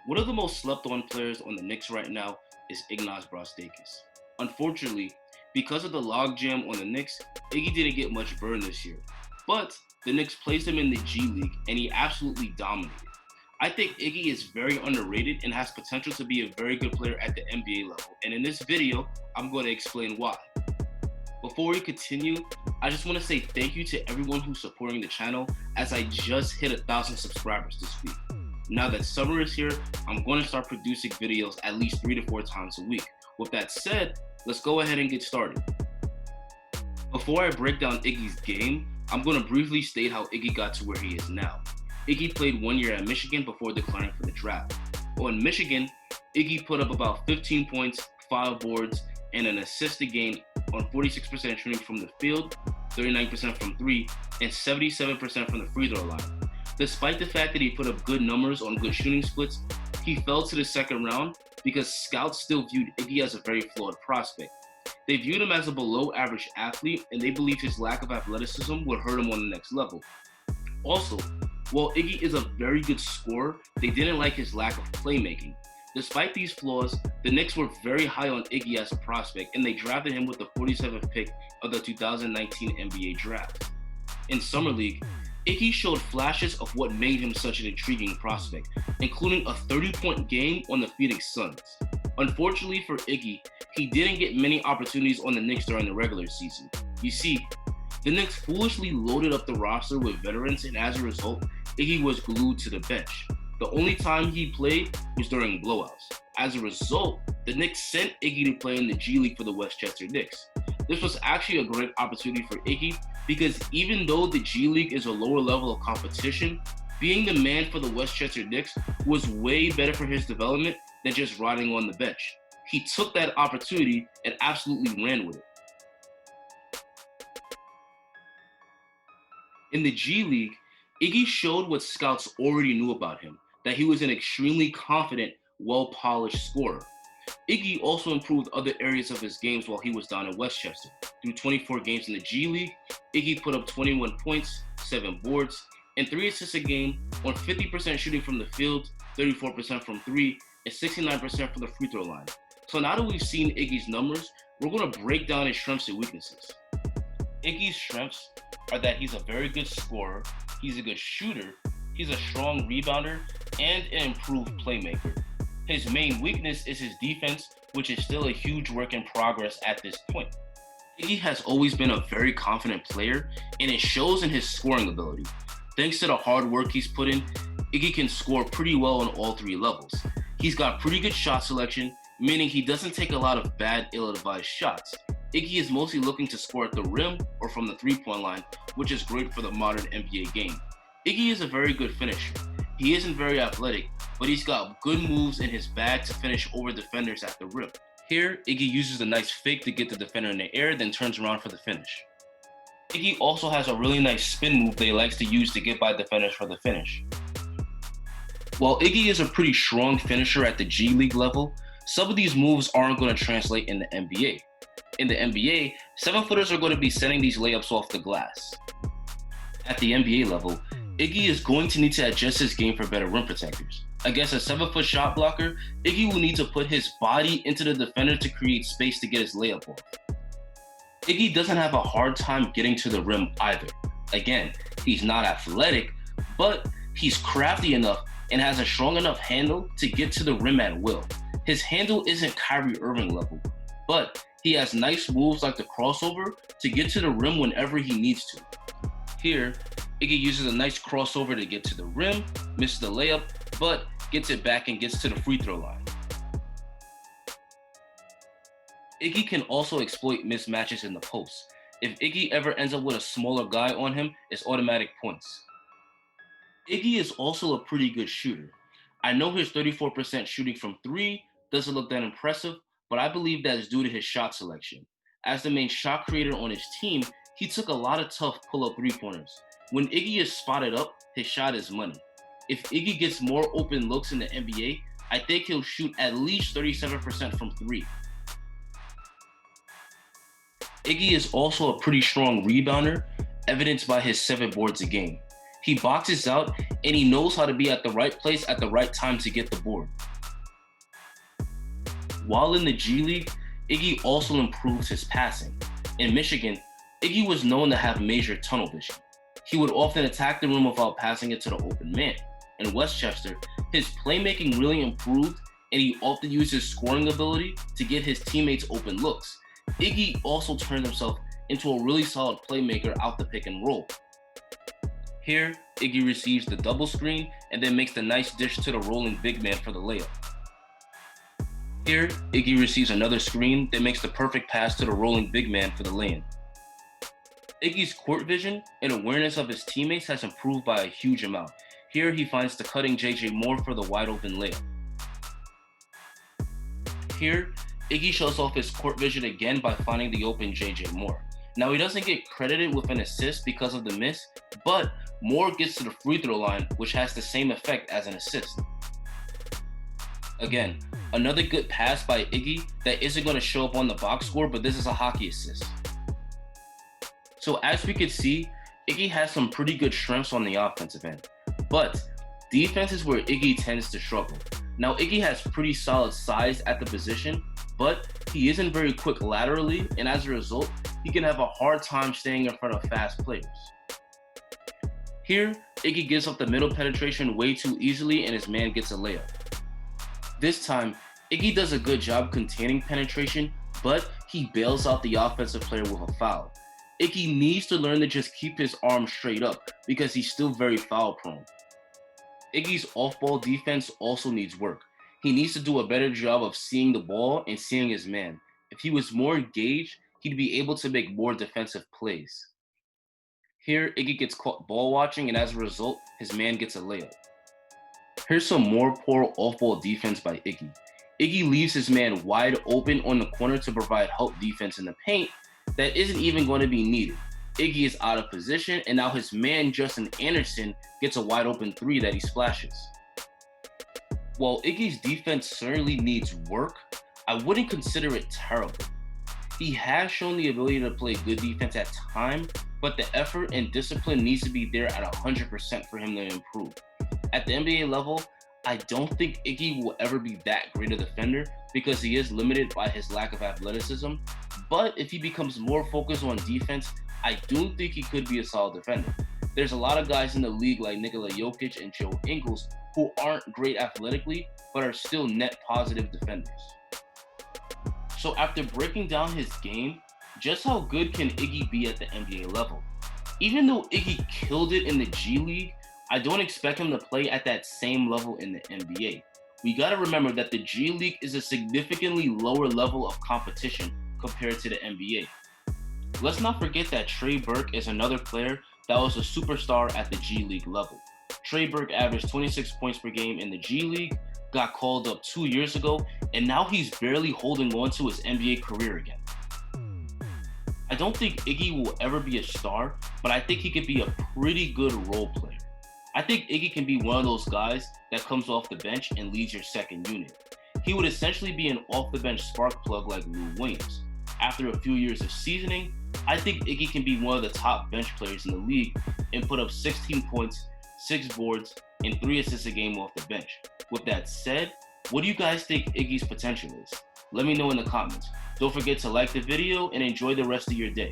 One of the most slept on players on the Knicks right now is Ignas Brazdeikis. Unfortunately, because of the logjam on the Knicks, Iggy didn't get much burn this year. But the Knicks placed him in the G League and he absolutely dominated. I think Iggy is very underrated and has potential to be a very good player at the NBA level. And in this video, I'm going to explain why. Before we continue, I just want to say thank you to everyone who's supporting the channel as I just hit 1,000 subscribers this week. Now that summer is here, I'm going to start producing videos at least 3 to 4 times a week. With that said, let's go ahead and get started. Before I break down Iggy's game, I'm going to briefly state how Iggy got to where he is now. Iggy played 1 year at Michigan before declaring for the draft. On Michigan, Iggy put up about 15 points, 5 boards, and an assist a game on 46% shooting from the field, 39% from 3, and 77% from the free throw line. Despite the fact that he put up good numbers on good shooting splits, he fell to the second round because scouts still viewed Iggy as a very flawed prospect. They viewed him as a below average athlete and they believed his lack of athleticism would hurt him on the next level. Also, while Iggy is a very good scorer, they didn't like his lack of playmaking. Despite these flaws, the Knicks were very high on Iggy as a prospect and they drafted him with the 47th pick of the 2019 NBA draft. In Summer League, Iggy showed flashes of what made him such an intriguing prospect, including a 30-point game on the Phoenix Suns. Unfortunately for Iggy, he didn't get many opportunities on the Knicks during the regular season. You see, the Knicks foolishly loaded up the roster with veterans and as a result, Iggy was glued to the bench. The only time he played was during blowouts. As a result, the Knicks sent Iggy to play in the G League for the Westchester Knicks. This was actually a great opportunity for Iggy because even though the G League is a lower level of competition, being the man for the Westchester Knicks was way better for his development than just riding on the bench. He took that opportunity and absolutely ran with it. In the G League, Iggy showed what scouts already knew about him, that he was an extremely confident, well-polished scorer. Iggy also improved other areas of his games while he was down in Westchester. Through 24 games in the G League, Iggy put up 21 points, 7 boards, and 3 assists a game on 50% shooting from the field, 34% from 3, and 69% from the free throw line. So now that we've seen Iggy's numbers, we're going to break down his strengths and weaknesses. Iggy's strengths are that he's a very good scorer, he's a good shooter, he's a strong rebounder, and an improved playmaker. His main weakness is his defense, which is still a huge work in progress at this point. Iggy has always been a very confident player, and it shows in his scoring ability. Thanks to the hard work he's put in, Iggy can score pretty well on all 3 levels. He's got pretty good shot selection, meaning he doesn't take a lot of bad, ill-advised shots. Iggy is mostly looking to score at the rim or from the 3-point line, which is great for the modern NBA game. Iggy is a very good finisher. He isn't very athletic, but he's got good moves in his bag to finish over defenders at the rim. Here, Iggy uses a nice fake to get the defender in the air, then turns around for the finish. Iggy also has a really nice spin move that he likes to use to get by defenders for the finish. While Iggy is a pretty strong finisher at the G League level, some of these moves aren't going to translate in the NBA. In the NBA, 7-footers are going to be setting these layups off the glass. At the NBA level, Iggy is going to need to adjust his game for better rim protectors. Against a 7-foot shot blocker, Iggy will need to put his body into the defender to create space to get his layup off. Iggy doesn't have a hard time getting to the rim either. Again, he's not athletic, but he's crafty enough and has a strong enough handle to get to the rim at will. His handle isn't Kyrie Irving level, but he has nice moves like the crossover to get to the rim whenever he needs to. Here, Iggy uses a nice crossover to get to the rim, misses the layup, but gets it back and gets to the free throw line. Iggy can also exploit mismatches in the post. If Iggy ever ends up with a smaller guy on him, it's automatic points. Iggy is also a pretty good shooter. I know his 34% shooting from 3 doesn't look that impressive, but I believe that is due to his shot selection. As the main shot creator on his team, he took a lot of tough pull-up 3-pointers. When Iggy is spotted up, his shot is money. If Iggy gets more open looks in the NBA, I think he'll shoot at least 37% from 3. Iggy is also a pretty strong rebounder, evidenced by his 7 boards a game. He boxes out and he knows how to be at the right place at the right time to get the board. While in the G League, Iggy also improves his passing. In Michigan, Iggy was known to have major tunnel vision. He would often attack the rim without passing it to the open man. In Westchester, his playmaking really improved and he often used his scoring ability to get his teammates open looks. Iggy also turned himself into a really solid playmaker out the pick and roll. Here, Iggy receives the double screen and then makes the nice dish to the rolling big man for the layup. Here, Iggy receives another screen that makes the perfect pass to the rolling big man for the lay-in. Iggy's court vision and awareness of his teammates has improved by a huge amount. Here, he finds the cutting JJ Moore for the wide open layup. Here, Iggy shows off his court vision again by finding the open JJ Moore. Now, he doesn't get credited with an assist because of the miss, but Moore gets to the free throw line, which has the same effect as an assist. Again, another good pass by Iggy that isn't going to show up on the box score, but this is a hockey assist. So as we could see, Iggy has some pretty good strengths on the offensive end, but defense is where Iggy tends to struggle. Now, Iggy has pretty solid size at the position, but he isn't very quick laterally, and as a result, he can have a hard time staying in front of fast players. Here, Iggy gives up the middle penetration way too easily and his man gets a layup. This time, Iggy does a good job containing penetration, but he bails out the offensive player with a foul. Iggy needs to learn to just keep his arm straight up because he's still very foul prone. Iggy's off-ball defense also needs work. He needs to do a better job of seeing the ball and seeing his man. If he was more engaged, he'd be able to make more defensive plays. Here, Iggy gets caught ball watching, and as a result, his man gets a layup. Here's some more poor off-ball defense by Iggy. Iggy leaves his man wide open on the corner to provide help defense in the paint that isn't even going to be needed. Iggy is out of position, and now his man, Justin Anderson, gets a wide open three that he splashes. While Iggy's defense certainly needs work, I wouldn't consider it terrible. He has shown the ability to play good defense at times, but the effort and discipline needs to be there at 100% for him to improve. At the NBA level, I don't think Iggy will ever be that great a defender because he is limited by his lack of athleticism, but if he becomes more focused on defense, I do think he could be a solid defender. There's a lot of guys in the league like Nikola Jokic and Joe Ingles who aren't great athletically, but are still net positive defenders. So after breaking down his game, just how good can Iggy be at the NBA level? Even though Iggy killed it in the G League, I don't expect him to play at that same level in the NBA. We gotta remember that the G League is a significantly lower level of competition compared to the NBA. Let's not forget that Trey Burke is another player that was a superstar at the G League level. Trey Burke averaged 26 points per game in the G League, got called up 2 years ago, and now he's barely holding on to his NBA career again. I don't think Iggy will ever be a star, but I think he could be a pretty good role player. I think Iggy can be one of those guys that comes off the bench and leads your second unit. He would essentially be an off-the-bench spark plug like Lou Williams. After a few years of seasoning, I think Iggy can be one of the top bench players in the league and put up 16 points, 6 boards, and 3 assists a game off the bench. With that said, what do you guys think Iggy's potential is? Let me know in the comments. Don't forget to like the video and enjoy the rest of your day.